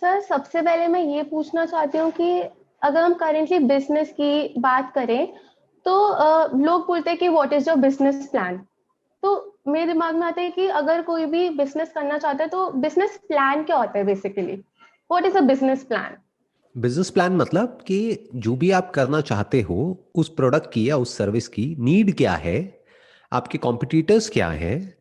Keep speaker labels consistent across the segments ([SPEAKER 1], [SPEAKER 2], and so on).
[SPEAKER 1] Sir, सबसे पहले मैं ये पूछना चाहती हूँ कि अगर हम करेंटली बिजनेस की बात करें तो लोग बोलते हैं कि what is your business plan. तो मेरे दिमाग में आता है कि अगर कोई भी बिजनेस करना चाहता है तो बिजनेस प्लान क्या होता है basically. What is a business plan?
[SPEAKER 2] Business plan मतलब कि जो भी आप करना चाहते हो, उस प्रोडक्ट की या उस सर्विस की नीड क्या है, आपके कॉम्पिटिटर्स क्या हैं,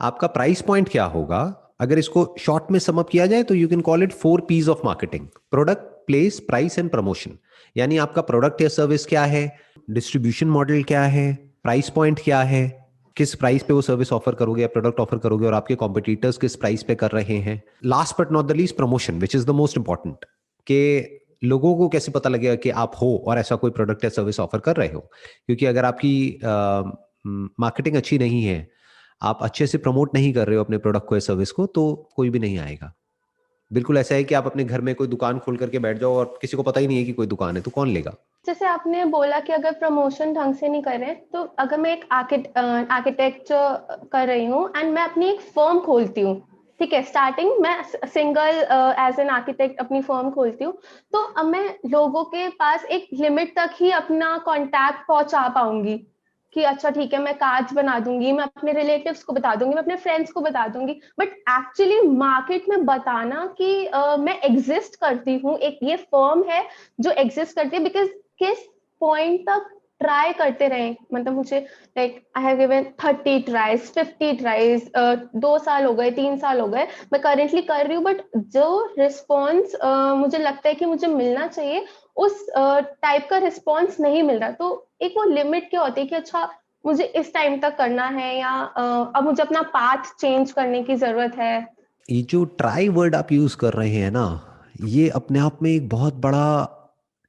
[SPEAKER 2] आपका प्राइस पॉइंट क्या होगा। अगर इसको शॉर्ट में समअप किया जाए तो you can call it 4 P's of marketing: product, place, price and promotion. यानी आपका प्रोडक्ट या सर्विस क्या है, डिस्ट्रीब्यूशन मॉडल क्या है, प्राइस पॉइंट क्या है, किस प्राइस पे वो सर्विस ऑफर करोगे या प्रोडक्ट ऑफर करोगे, और आपके कॉम्पिटिटर्स किस प्राइस पे कर रहे हैं। Last but not the least, promotion, which is the most important, कि लोगों को कैसे पता लगेगा कि आप हो और ऐसा कोई प्रोडक्ट या सर्विस ऑफर कर रहे हो। क्योंकि अगर आपकी मार्केटिंग अच्छी नहीं है, आप अच्छे से प्रमोट नहीं कर रहे हो अपने प्रोडक्ट को या सर्विस को, तो कोई भी नहीं आएगा। बिल्कुल ऐसा है कि आप अपने घर में कोई दुकान खोल करके बैठ जाओ और किसी को पता ही नहीं है कि कोई दुकान है, तो कौन लेगा।
[SPEAKER 1] जैसे आपने बोला कि अगर प्रमोशन ढंग से नहीं कर रहे तो अगर मैं एक आर्किटेक्ट कर रही हूँ एंड मैं अपनी एक फर्म खोलती हूँ। ठीक है, स्टार्टिंग मैं सिंगल एज एन आर्किटेक्ट अपनी फर्म खोलती हूँ। तो अब मैं लोगों के पास एक लिमिट तक ही अपना कॉन्टैक्ट पहुंचा पाऊंगी कि अच्छा ठीक है, मैं कार्ड्स बना दूंगी, मैं अपने रिलेटिव्स को बता दूंगी, मैं अपने फ्रेंड्स को बता दूंगी। बट एक्चुअली मार्केट में बताना कि मैं एग्जिस्ट करती हूँ, एक ये फर्म है जो एग्जिस्ट करती है, बिकॉज किस पॉइंट तक ट्राई करते रहे। मतलब मुझे like I have given 30 tries, 50 tries, 2 साल हो गए, 3 साल हो गए, मैं करेंटली कर रही हूँ, बट जो रिस्पॉन्स मुझे लगता है कि मुझे मिलना चाहिए उस टाइप का रिस्पॉन्स नहीं मिल रहा। तो एक वो लिमिट क्या होती है कि अच्छा मुझे इस टाइम तक करना है या अब मुझे अपना पाथ चेंज करने की जरूरत है।
[SPEAKER 2] ये जो ट्राई वर्ड आप यूज कर रहे हैं ना, ये अपने आप में एक बहुत बड़ा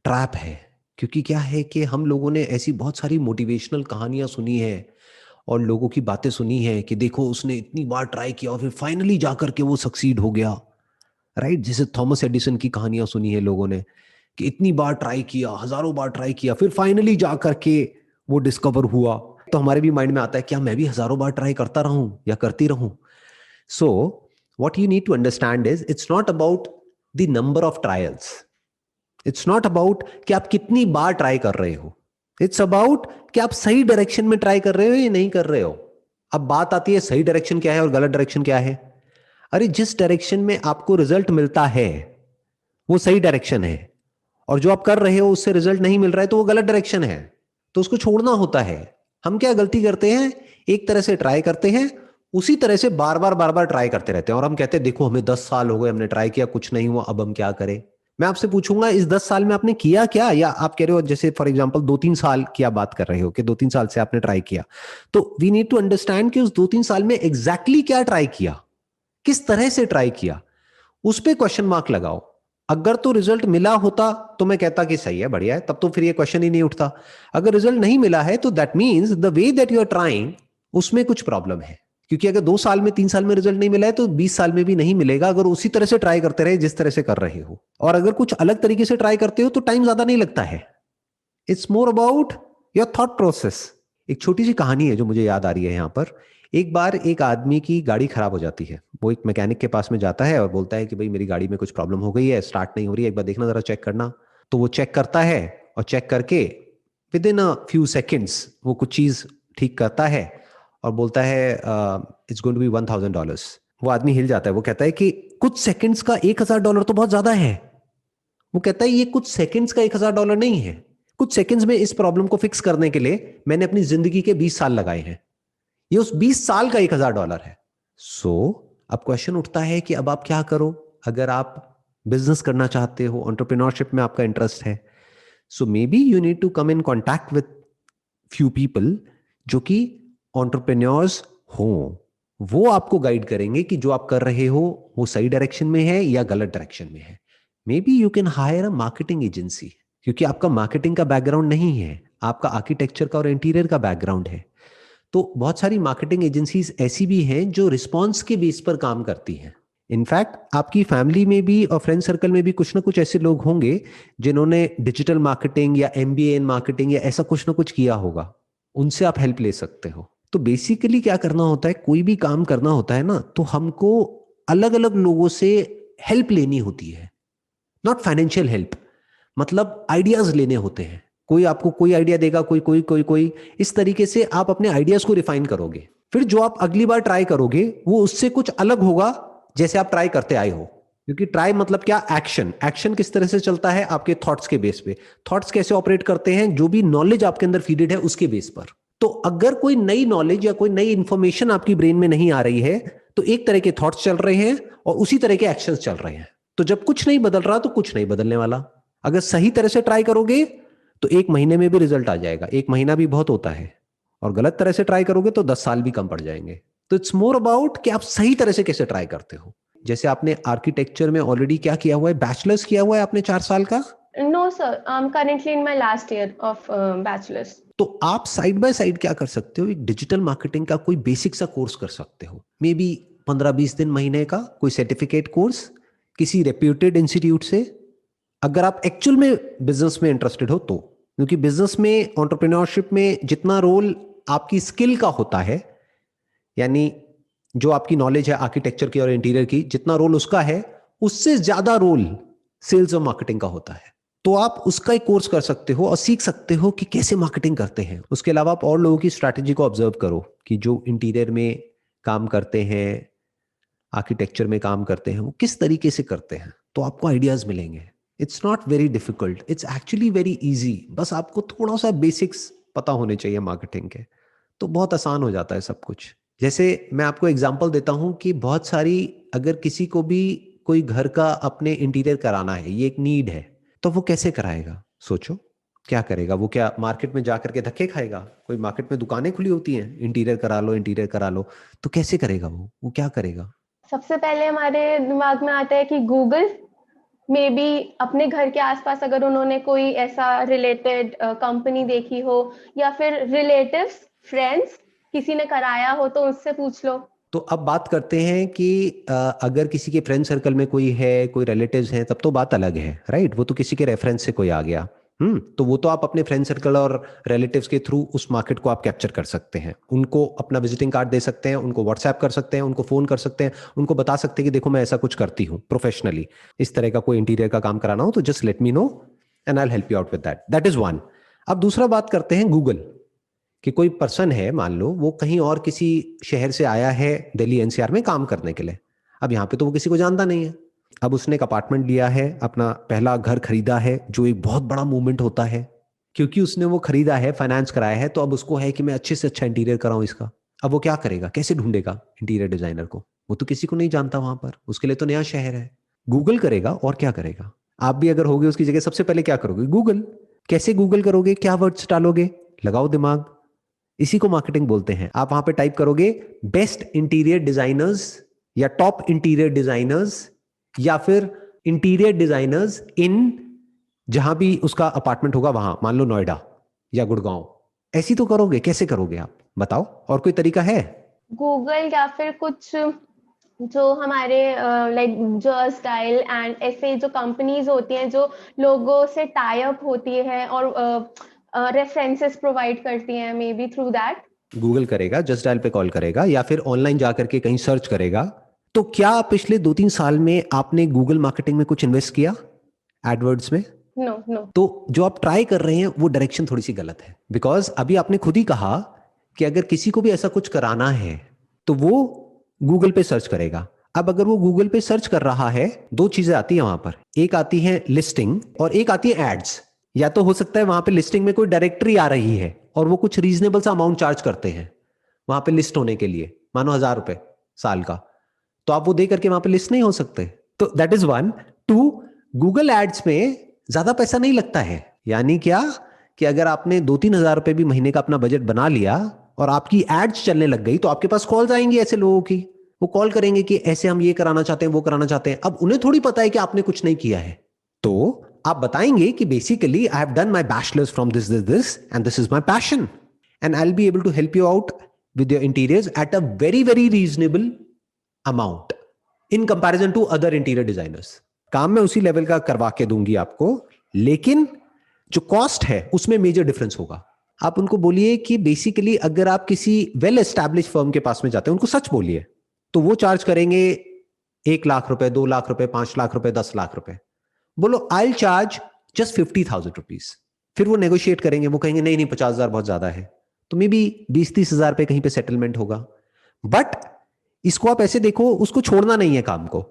[SPEAKER 2] ट्रैप है। क्योंकि क्या है कि हम लोगों ने ऐसी बहुत सारी मोटिवेशनल कहानियां सुनी है और लोगों की बातें सुनी है कि देखो उसने इतनी बार ट्राई किया और फिर फाइनली जाकर के वो सक्सीड हो गया। राइट, जैसे थॉमस एडिसन की कहानियां सुनी है लोगों ने कि इतनी बार ट्राई किया, हजारों बार ट्राई किया, फिर फाइनली जाकर के वो डिस्कवर हुआ। तो हमारे भी माइंड में आता है क्या मैं भी हजारों बार ट्राई करता रहूं या करती रहूं। सो what you need to understand is it's not about the number of trials. It's not about कि आप कितनी बार ट्राई कर रहे हो। It's about कि आप सही डायरेक्शन में ट्राई कर रहे हो या नहीं कर रहे हो। अब बात आती है सही डायरेक्शन क्या है और गलत डायरेक्शन क्या है। अरे जिस डायरेक्शन में आपको रिजल्ट मिलता है वो सही डायरेक्शन है, और जो आप कर रहे हो उससे रिजल्ट नहीं मिल रहा है तो वो गलत डायरेक्शन है। तो उसको छोड़ना होता है। हम क्या गलती करते हैं, एक तरह से ट्राई करते हैं, उसी तरह से बार बार ट्राई करते रहते हैं, और हम कहते हैं देखो हमें 10 साल हो गए, हमने ट्राई किया, कुछ नहीं हुआ, अब हम क्या करें। मैं आपसे पूछूंगा इस 10 साल में आपने किया क्या, या आप कह रहे हो जैसे फॉर एग्जाम्पल 2-3 साल की आप बात कर रहे हो कि 2-3 साल से आपने ट्राई किया। तो वी नीड टू अंडरस्टैंड कि उस 2-3 साल में एग्जैक्टली क्या ट्राई किया, किस तरह से ट्राई किया, उस पे क्वेश्चन मार्क लगाओ। अगर तो रिजल्ट मिला होता तो मैं कहता कि सही है, बढ़िया है, तब तो फिर ये क्वेश्चन ही नहीं उठता। अगर रिजल्ट नहीं मिला है तो that means the way that you are trying, उसमें कुछ प्रॉब्लम है। क्योंकि अगर 2 साल में 3 साल में रिजल्ट नहीं मिला है तो 20 साल में भी नहीं मिलेगा, अगर उसी तरह से ट्राई करते रहे जिस तरह से कर रहे हो। और अगर कुछ अलग तरीके से ट्राई करते हो तो टाइम ज्यादा नहीं लगता है। It's more about your thought process. एक छोटी सी कहानी है जो मुझे याद आ रही है यहाँ पर। एक बार एक आदमी की गाड़ी खराब हो जाती है, वो एक मैकेनिक के पास में जाता है और बोलता है कि भाई मेरी गाड़ी में कुछ प्रॉब्लम हो गई है, स्टार्ट नहीं हो रही है, एक बार देखना जरा, चेक करना। तो वो चेक करता है और चेक करके with in a few seconds वो कुछ चीज ठीक करता है और बोलता है इट्स गोइंग टू बी $1,000। वो आदमी हिल जाता है, वो कहता है कि कुछ सेकंड्स का $1,000 तो बहुत ज्यादा है। वो कहता है ये कुछ सेकंड्स का $1,000 नहीं है। कुछ सेकंड्स में इस प्रॉब्लम को फिक्स करने के लिए मैंने अपनी जिंदगी के 20 साल लगाए हैं। ये उस 20 साल का $1,000 है। सो अब क्वेश्चन उठता है कि अब आप क्या करो। अगर आप बिजनेस करना चाहते हो, एंटरप्रेन्योरशिप में आपका इंटरेस्ट है, so maybe you need to come in contact with few people जो कि एंटरप्रेन्योर्स हों। वो आपको गाइड करेंगे कि जो आप कर रहे हो वो सही डायरेक्शन में है या गलत डायरेक्शन में है। May be you can hire a marketing agency, क्योंकि आपका मार्केटिंग का बैकग्राउंड नहीं है, आपका आर्किटेक्चर का और इंटीरियर का बैकग्राउंड है। तो बहुत सारी मार्केटिंग एजेंसीज ऐसी भी हैं जो रिस्पॉन्स के बेस पर काम करती हैं। इनफैक्ट आपकी फैमिली में भी और फ्रेंड सर्कल में भी कुछ ना कुछ ऐसे लोग होंगे जिन्होंने डिजिटल मार्केटिंग या एमबीए इन मार्केटिंग या ऐसा कुछ ना कुछ किया होगा, उनसे आप हेल्प ले सकते हो। तो बेसिकली क्या करना होता है, कोई भी काम करना होता है ना, तो हमको अलग अलग लोगों से हेल्प लेनी होती है, नॉट फाइनेंशियल हेल्प, मतलब आइडियाज लेने होते हैं। कोई आपको कोई आइडिया देगा, कोई कोई कोई कोई, इस तरीके से आप अपने आइडियाज को रिफाइन करोगे। फिर जो आप अगली बार ट्राई करोगे वो उससे कुछ अलग होगा जैसे आप ट्राई करते आए हो। क्योंकि ट्राई मतलब क्या, एक्शन। एक्शन किस तरह से चलता है, आपके थॉट्स के बेस पे। थॉट्स कैसे ऑपरेट करते हैं, जो भी नॉलेज आपके अंदर फीडेड है उसके बेस पर। तो अगर कोई नई नॉलेज या कोई नई इंफॉर्मेशन आपकी ब्रेन में नहीं आ रही है तो एक तरह के थॉट्स चल रहे हैं और उसी तरह के एक्शंस चल रहे हैं। तो जब कुछ नहीं बदल रहा तो कुछ नहीं बदलने वाला। अगर सही तरह से ट्राई करोगे तो 1 महीने में भी रिजल्ट आ जाएगा, 1 महीना भी बहुत होता है। और गलत तरह से ट्राई करोगे तो 10 साल भी कम पड़ जाएंगे। तो इट्स मोर अबाउट कि आप सही तरह से कैसे ट्राई करते हो। जैसे आपने आर्किटेक्चर में ऑलरेडी क्या किया हुआ है, बैचलर्स किया हुआ है आपने 4 साल का?
[SPEAKER 1] No, sir. I'm currently in my last year of bachelor's.
[SPEAKER 2] तो आप साइड बाय साइड क्या कर सकते हो, एक डिजिटल मार्केटिंग का कोई बेसिक सा कोर्स कर सकते हो, मे बी 15-20 दिन, महीने का कोई सर्टिफिकेट कोर्स किसी रेप्यूटेड इंस्टीट्यूट से, अगर आप एक्चुअल में बिजनेस में इंटरेस्टेड हो तो। क्योंकि बिजनेस में, एंटरप्रेन्योरशिप में जितना रोल आपकी स्किल का होता है, यानी जो आपकी नॉलेज है आर्किटेक्चर की और इंटीरियर की, जितना रोल उसका है उससे ज्यादा रोल सेल्स और मार्केटिंग का होता है। तो आप उसका एक कोर्स कर सकते हो और सीख सकते हो कि कैसे मार्केटिंग करते हैं। उसके अलावा आप और लोगों की स्ट्रैटेजी को ऑब्जर्व करो कि जो इंटीरियर में काम करते हैं, आर्किटेक्चर में काम करते हैं, वो किस तरीके से करते हैं, तो आपको आइडियाज मिलेंगे। It's not very difficult, it's actually very easy. बस आपको थोड़ा सा बेसिक्स पता होने चाहिए मार्केटिंग के, तो बहुत आसान हो जाता है सब कुछ। जैसे मैं आपको एग्जांपल देता हूं कि बहुत सारी, अगर किसी को भी कोई घर का अपने इंटीरियर कराना है, ये एक नीड है, तो वो कैसे कराएगा? सोचो क्या करेगा वो? क्या मार्केट में जाकर के धक्के खाएगा? कोई मार्केट में दुकानें खुली होती हैं, इंटीरियर करा लो, इंटीरियर करा लो, तो कैसे करेगा वो क्या करेगा?
[SPEAKER 1] सबसे पहले हमारे दिमाग में आता है कि गूगल, मे बी अपने घर के आसपास अगर उन्होंने कोई ऐसा रिलेटेड कंपनी देखी हो, या फिर रिलेटिव्स, फ्रेंड्स किसी ने कराया हो तो उससे पूछ लो।
[SPEAKER 2] तो अब बात करते हैं कि अगर किसी के फ्रेंड सर्कल में कोई है, कोई रिलेटिव्स हैं, तब तो बात अलग है, राइट? वो तो किसी के रेफरेंस से कोई आ गया। तो वो तो आप अपने फ्रेंड सर्कल और रिलेटिव्स के थ्रू उस मार्केट को आप कैप्चर कर सकते हैं। उनको अपना विजिटिंग कार्ड दे सकते हैं, उनको व्हाट्सएप कर सकते हैं, उनको फोन कर सकते हैं, उनको बता सकते हैं कि देखो मैं ऐसा कुछ करती हूँ प्रोफेशनली, इस तरह का कोई इंटीरियर का काम कराना हो तो just let me know and I will help you out with that. That is one. अब दूसरा बात करते हैं गूगल, कि कोई पर्सन है, मान लो वो कहीं और किसी शहर से आया है दिल्ली एनसीआर में काम करने के लिए। अब यहाँ पे तो वो किसी को जानता नहीं है। अब उसने एक अपार्टमेंट लिया है, अपना पहला घर खरीदा है, जो एक बहुत बड़ा मूवमेंट होता है, क्योंकि उसने वो खरीदा है, फाइनेंस कराया है, तो अब उसको है कि मैं अच्छे से अच्छा इंटीरियर कराऊं इसका। अब वो क्या करेगा, कैसे ढूंढेगा इंटीरियर डिजाइनर को? वो तो किसी को नहीं जानता वहां पर, उसके लिए तो नया शहर है। गूगल करेगा, और क्या करेगा? आप भी अगर होगे उसकी जगह, सबसे पहले क्या करोगे? गूगल। कैसे गूगल करोगे, क्या वर्ड्स डालोगे? लगाओ दिमाग, इसी को मार्केटिंग बोलते हैं। आप वहां पे टाइप करोगे बेस्ट इंटीरियर डिजाइनर्स, या टॉप इंटीरियर डिजाइनर्स, या फिर इंटीरियर डिजाइनर्स इन, जहां भी उसका अपार्टमेंट होगा वहां, मान लो नोएडा या गुड़गांव। ऐसी तो करोगे, कैसे करोगे आप बताओ? और कोई तरीका है?
[SPEAKER 1] गूगल, या फिर कुछ जो हमारे लाइक जो स्टाइल एंड ऐसे जो कंपनीज होती हैं जो लोगों से टाई अप होती है और रेफरेंसेस प्रोवाइड करती हैं, may be through that.
[SPEAKER 2] Google करेगा, जस्ट डायल पे कॉल करेगा, या फिर ऑनलाइन जाकर के कहीं सर्च करेगा। तो क्या पिछले 2-3 साल में आपने गूगल मार्केटिंग में कुछ इन्वेस्ट किया, एडवर्ड्स में?
[SPEAKER 1] No no.
[SPEAKER 2] तो जो आप ट्राई कर रहे हैं वो डायरेक्शन थोड़ी सी गलत है। बिकॉज अभी आपने खुद ही कहा कि अगर किसी को भी ऐसा कुछ कराना है तो वो गूगल पे सर्च करेगा। अब अगर वो गूगल पे सर्च कर रहा है, दो चीजें आती है वहां पर, एक आती है लिस्टिंग और एक आती है एड्स। या तो हो सकता है वहां पे लिस्टिंग में कोई डायरेक्टरी आ रही है और वो कुछ रीजनेबल सा अमाउंट चार्ज करते हैं वहां पे लिस्ट होने के लिए, मानो 1,000 रुपए साल का, तो आप वो दे करके वहां पे लिस्ट नहीं हो सकते। तो that is one. Two, Google ads में ज्यादा पैसा नहीं लगता है। यानी क्या, कि अगर आपने 2-3 हजार रुपए भी महीने का अपना बजट बना लिया और आपकी एड्स चलने लग गई, तो आपके पास कॉल्स आएंगी ऐसे लोगों की। वो कॉल करेंगे कि ऐसे हम ये कराना चाहते हैं, वो कराना चाहते हैं। अब उन्हें थोड़ी पता है कि आपने कुछ नहीं किया है, तो आप बताएंगे कि basically I have done my bachelors from this this this and this is my passion and I will be able to help you out with your interiors at a very very reasonable amount in comparison to other interior designers. काम मैं उसी level का करवा के दूंगी आपको, लेकिन जो कॉस्ट है उसमें मेजर डिफरेंस होगा। आप उनको बोलिए कि बेसिकली अगर आप किसी वेल एस्टैब्लिश फर्म के पास में जाते हैं, उनको सच बोलिए, तो वो चार्ज करेंगे 1 लाख रुपए, 2 लाख रुपए, 5 लाख रुपए, 10 लाख रुपए, बोलो आई चार्ज जस्ट 50,000 रुपीज। फिर वो नेगोशिएट करेंगे, वो कहेंगे नहीं नहीं 50,000 बहुत ज्यादा है, तो मे बी 20-30 हजार पे कहीं पे सेटलमेंट होगा। बट इसको आप ऐसे देखो, उसको छोड़ना नहीं है काम को,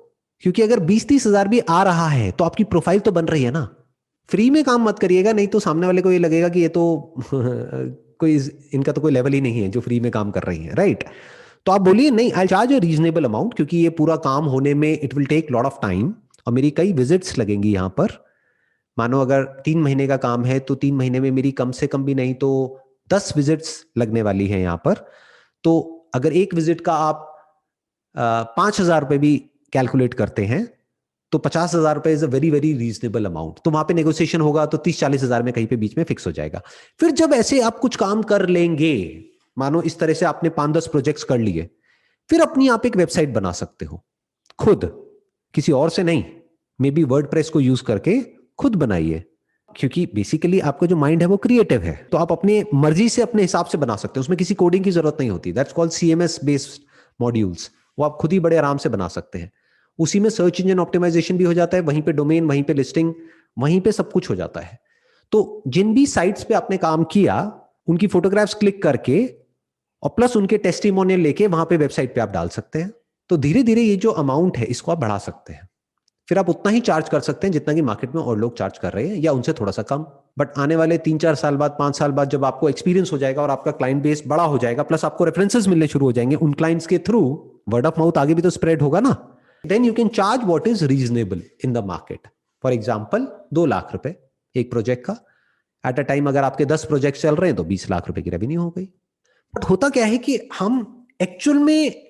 [SPEAKER 2] क्योंकि अगर 20-30 हजार भी आ रहा है तो आपकी प्रोफाइल तो बन रही है ना। फ्री में काम मत करिएगा, नहीं तो सामने वाले को ये लगेगा कि ये तो कोई इनका तो कोई लेवल ही नहीं है जो फ्री में काम कर रही है, राइट। तो आप बोलिए नहीं, I charge a reasonable amount, क्योंकि ये पूरा काम होने में it will take lot of time और मेरी कई विजिट्स लगेंगी यहां पर। मानो अगर 3 महीने का काम है तो 3 महीने में मेरी कम से कम भी नहीं तो 10 विजिट्स लगने वाली है यहां पर। तो अगर एक विजिट का आप 5,000 रुपए भी कैलकुलेट करते हैं तो 50,000 रुपए is a very very reasonable amount. तो वहां पे नेगोशिएशन होगा तो 30-40 हजार में कहीं पे बीच में फिक्स हो जाएगा। फिर जब ऐसे आप कुछ काम कर लेंगे, मानो इस तरह से आपने 5-10 प्रोजेक्ट्स कर लिए, फिर अपनी आप एक वेबसाइट बना सकते हो खुद, किसी और से नहीं। मे बी वर्डप्रेस को यूज करके खुद बनाइए, क्योंकि बेसिकली आपका जो माइंड है वो क्रिएटिव है, तो आप अपने मर्जी से अपने हिसाब से बना सकते हैं, उसमें किसी कोडिंग की जरूरत नहीं होती। That's called CMS based modules, वो आप खुद ही बड़े आराम से बना सकते हैं। उसी में सर्च इंजन ऑप्टिमाइजेशन भी हो जाता है, वहीं पे डोमेन, वहीं पे लिस्टिंग, वहीं पे सब कुछ हो जाता है। तो जिन भी साइट्स पे आपने काम किया उनकी फोटोग्राफ्स क्लिक करके और प्लस उनके टेस्टिमोनियल लेके वहां पे वेबसाइट पे आप डाल सकते हैं। तो धीरे धीरे ये जो अमाउंट है इसको आप बढ़ा सकते हैं। फिर आप उतना ही चार्ज कर सकते हैं जितना कि मार्केट में और लोग चार्ज कर रहे हैं, या उनसे थोड़ा सा कम। बट आने वाले 3-4 साल बाद, 5 साल बाद, जब आपको एक्सपीरियंस हो जाएगा और आपका क्लाइंट बेस बड़ा हो जाएगा, प्लस आपको रेफरेंसेस मिलने शुरू हो जाएंगे उन क्लाइंट्स के थ्रू, वर्ड ऑफ माउथ आगे भी तो स्प्रेड होगा ना, then you can charge what is reasonable in the market. For example 2 lakh रुपए एक प्रोजेक्ट का। एट अ टाइम अगर आपके 10 प्रोजेक्ट चल रहे हैं तो 20 लाख रुपए की रेवेन्यू हो गई। बट होता क्या है कि हम एक्चुअल में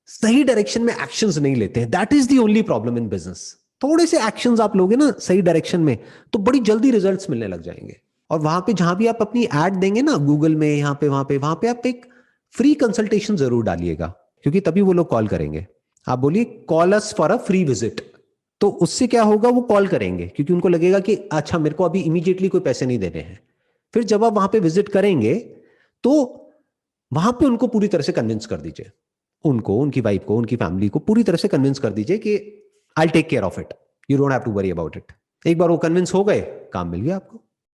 [SPEAKER 2] सही डायरेक्शन में एक्शंस नहीं लेते हैं। That is the only problem in business. थोड़े से एक्शंस आप लोगे ना सही डायरेक्शन में तो बड़ी जल्दी रिजल्ट्स मिलने लग जाएंगे। और वहां पे जहां भी आप अपनी ऐड देंगे ना, गूगल में, यहाँ पे, वहां पे आप एक फ्री कंसल्टेशन जरूर डालिएगा, क्योंकि तभी वो लोग कॉल करेंगे। आप बोलिए call us for a free visit, तो उससे क्या होगा, वो कॉल करेंगे क्योंकि उनको लगेगा कि अच्छा मेरे को अभी इमीडिएटली कोई पैसे नहीं देने हैं। फिर जब आप वहां पे विजिट करेंगे तो वहां पे उनको पूरी तरह से कन्विंस कर दीजिए, उनको, उनकी वाइफ को, उनकी फैमिली को पूरी तरह से कन्विंस कर दीजिए कि I take care of it, you don't have to worry about it. एक बार वो कन्विंस हो गए, काम मिल गया आपको।